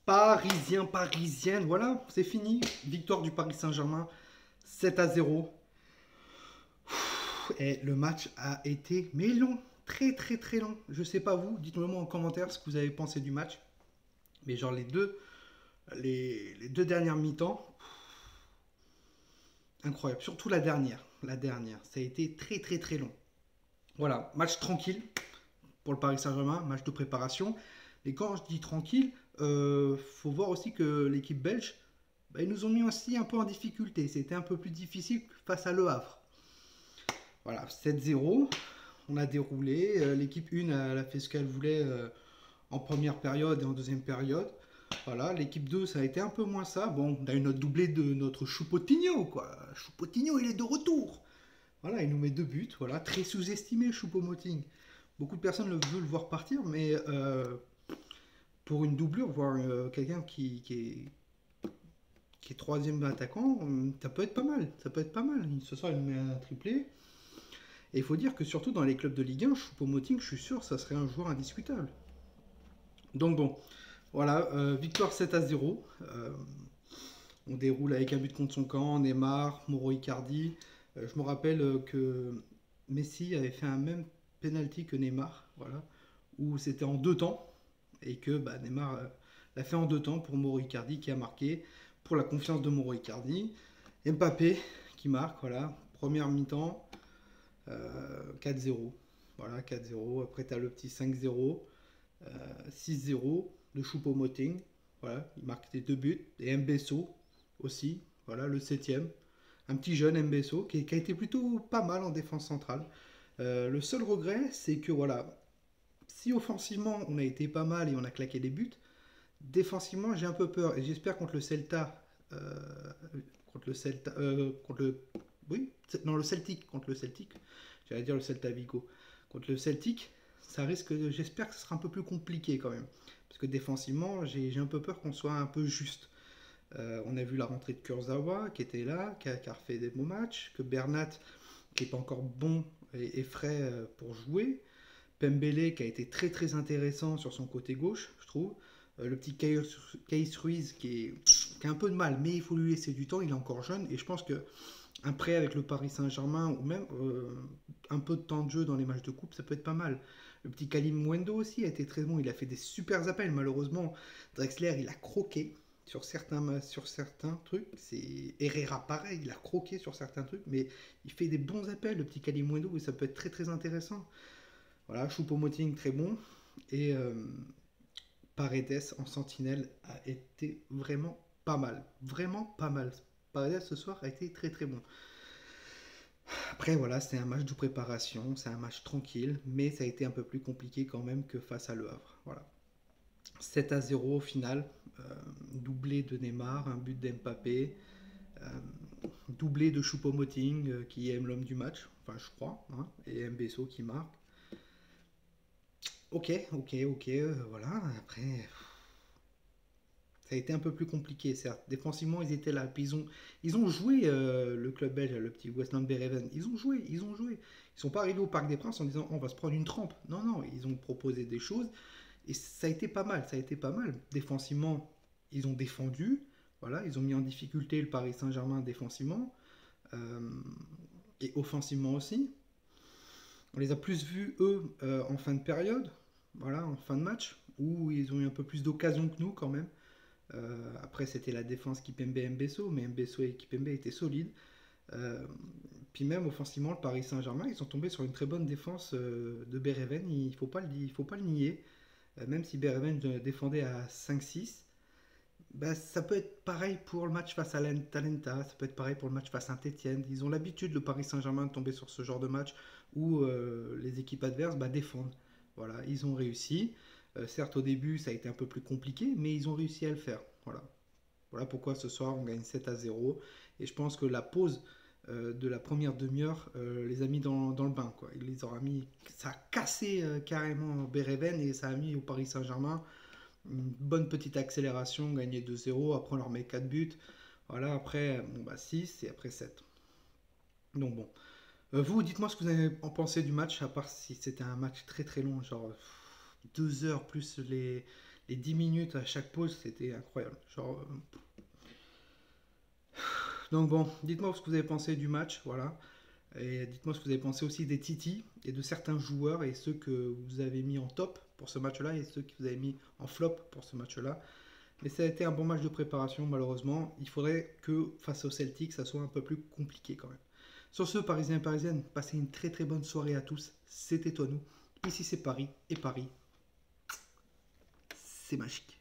Parisienne, voilà, c'est fini. Victoire du Paris Saint-Germain, 7-0. Et le match a été, mais long, très très très long. Je sais pas vous, dites-moi en commentaire ce que vous avez pensé du match. Mais genre les deux dernières mi-temps, incroyable. Surtout la dernière, ça a été très très très long. Voilà, match tranquille pour le Paris Saint-Germain, match de préparation. Et quand je dis tranquille, faut voir aussi que l'équipe belge, bah, ils nous ont mis aussi un peu en difficulté. C'était un peu plus difficile face à Le Havre. Voilà, 7-0, on a déroulé. L'équipe 1, elle a fait ce qu'elle voulait en première période et en deuxième période. Voilà, l'équipe 2, ça a été un peu moins ça. Bon, on a eu notre doublé de notre Choupo-Moting, quoi. Choupo-Moting, il est de retour. Voilà, il nous met 2 buts. Voilà, très sous-estimé, Choupo-Moting. Beaucoup de personnes veulent le voir partir, mais pour une doublure, voir quelqu'un qui est troisième attaquant, ça peut être pas mal. Ça peut être pas mal. Ce soir, il met un triplé. Et il faut dire que surtout dans les clubs de Ligue 1, Choupo-Moting, je suis sûr, ça serait un joueur indiscutable. Donc bon, voilà, victoire 7-0. On déroule avec un but contre son camp, Neymar, Mauro Icardi. Je me rappelle que Messi avait fait un même penalty que Neymar, voilà, où c'était en 2 temps, et que bah, Neymar l'a fait en 2 temps pour Mauro Icardi qui a marqué pour la confiance de Mauro Icardi. Mbappé qui marque, voilà, première mi-temps, 4-0. Voilà, 4-0. Après, tu as le petit 5-0, 6-0 de Choupo-Moting. Voilà, il marque les 2 buts. Et Mbesso aussi, voilà, le septième. Un petit jeune Mbesso qui a été plutôt pas mal en défense centrale. Le seul regret, c'est que voilà, si offensivement on a été pas mal et on a claqué des buts, défensivement j'ai un peu peur et j'espère contre le Celta, contre le, oui, non le Celtic, contre le Celtic, j'allais dire le Celta Vigo, contre le Celtic, ça risque, j'espère que ce sera un peu plus compliqué quand même, parce que défensivement j'ai un peu peur qu'on soit un peu juste. On a vu la rentrée de Kurzawa qui était là, qui a refait des beaux matchs, que Bernat qui n'est pas encore bon et frais pour jouer. Pembele qui a été très très intéressant sur son côté gauche, je trouve. Le petit Case Ruiz qui a un peu de mal, mais il faut lui laisser du temps, il est encore jeune. Et je pense qu'un prêt avec le Paris Saint-Germain ou même un peu de temps de jeu dans les matchs de coupe, ça peut être pas mal. Le petit Kalim Mwendo aussi a été très bon, il a fait des super appels. Malheureusement, Drexler, il a croqué sur certains trucs. C'est Herrera pareil, il a croqué sur certains trucs, mais il fait des bons appels, le petit Kalim Mwendo, et ça peut être très très intéressant. Voilà, Choupo-Moting très bon. Et Paredes en sentinelle a été vraiment pas mal. Vraiment pas mal. Paredes ce soir a été très très bon. Après voilà, c'est un match de préparation, c'est un match tranquille, mais ça a été un peu plus compliqué quand même que face à Le Havre. Voilà. 7-0 au final, doublé de Neymar, un but d'Mbappé, euh, doublé de Choupo-Moting qui aime l'homme du match, enfin je crois, hein, et Mbesso qui marque. Ok, ok, ok, voilà. Après, ça a été un peu plus compliqué, certes. Défensivement, ils étaient là. Puis ils ont joué, le club belge, le petit Westland Bereven. Ils ont joué, ils ont joué. Ils sont pas arrivés au Parc des Princes en disant on va se prendre une trempe. Non, non, ils ont proposé des choses. Et ça a été pas mal, ça a été pas mal. Défensivement, ils ont défendu. Voilà, ils ont mis en difficulté le Paris Saint-Germain défensivement. euh, et offensivement aussi. On les a plus vus, eux, en fin de période. Voilà, en fin de match. Où ils ont eu un peu plus d'occasions que nous quand même. Après, c'était la défense Kipembe Mbesso, mais Mbesso et Kipembe étaient solides. Euh, Puis même offensivement, le Paris Saint-Germain, ils sont tombés sur une très bonne défense de Bereven, il ne faut pas le nier. Même si Bereven défendait à 5-6, bah, ça peut être pareil pour le match face à l'Atalanta, ça peut être pareil pour le match face à Saint-Etienne. Ils ont l'habitude, le Paris Saint-Germain, de tomber sur ce genre de match où les équipes adverses défendent. Voilà, ils ont réussi. Certes, au début, ça a été un peu plus compliqué, mais ils ont réussi à le faire. Voilà. Voilà pourquoi ce soir on gagne 7-0. Et je pense que la pause de la première demi-heure les a mis dans le bain. Quoi. Il les aura mis, ça a cassé carrément Béréven et ça a mis au Paris Saint-Germain une bonne petite accélération, gagner 2-0. Après on leur met 4 buts. Voilà, après bon, 6 et après 7. Donc bon. Vous, dites-moi ce que vous avez en pensé du match, à part si c'était un match très très long, genre 2 heures plus les 10 minutes à chaque pause, c'était incroyable. Genre, donc bon, dites-moi ce que vous avez pensé du match, voilà. Et dites-moi ce que vous avez pensé aussi des Titi et de certains joueurs et ceux que vous avez mis en top pour ce match-là et ceux que vous avez mis en flop pour ce match-là. Mais ça a été un bon match de préparation, malheureusement. Il faudrait que face aux Celtics, ça soit un peu plus compliqué quand même. Sur ce, Parisiens et Parisiennes, passez une très très bonne soirée à tous. C'était toi nous. Ici c'est Paris et Paris, c'est magique.